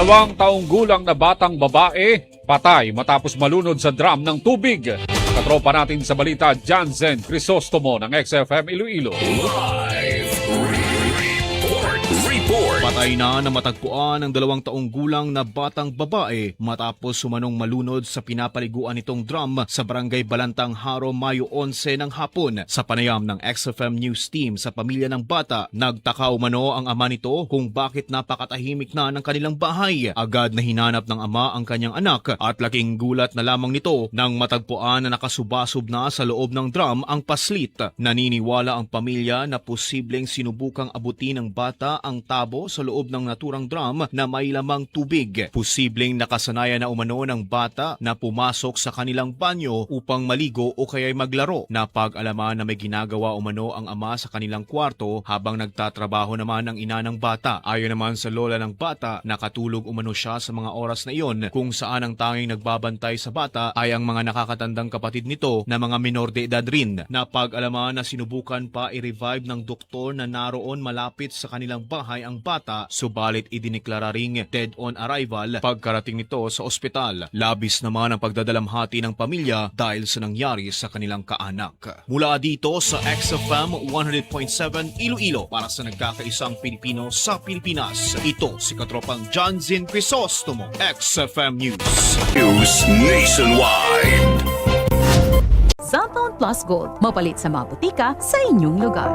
2 taong gulang na batang babae, patay matapos malunod sa drum ng tubig. Katropa natin sa balita, Jansen Crisostomo ng XFM Iloilo. Patay na matagpuan ang 2 taong gulang na batang babae matapos sumanong malunod sa pinapaliguan nitong drum sa Barangay Balantang Haro, Mayo 11 ng hapon. Sa panayam ng XFM News Team sa pamilya ng bata, nagtaka umano ang ama nito kung bakit napakatahimik na ng kanilang bahay. Agad na hinanap ng ama ang kanyang anak at laking gulat na lamang nito nang matagpuan na nakasubasub na sa loob ng drum ang paslit. Naniniwala ang pamilya na posibleng sinubukang abutin ng bata ang tabo sa loob ng naturang drum na may lamang tubig. Posibleng nakasanayan na umano ng bata na pumasok sa kanilang banyo upang maligo o kaya'y maglaro. Napag-alaman na may ginagawa umano ang ama sa kanilang kwarto habang nagtatrabaho naman ang ina ng bata. Ayon naman sa lola ng bata, nakatulog umano siya sa mga oras na iyon kung saan ang tanging nagbabantay sa bata ay ang mga nakakatandang kapatid nito na mga minor de edad rin. Napag-alaman na sinubukan pa i-revive ng doktor na naroon malapit sa kanilang bahay ang bata, subalit idineklara ring dead on arrival pagkarating nito sa ospital. Labis naman ang pagdadalamhati ng pamilya dahil sa nangyari sa kanilang kaanak. Mula dito sa XFM 100.7 Iloilo, para sa nagkakaisang Pilipino sa Pilipinas, ito si Katropang Jansen Crisostomo, XFM News. News Nationwide. Cellphone Plus Gold, mapalit sa mga butika sa inyong lugar.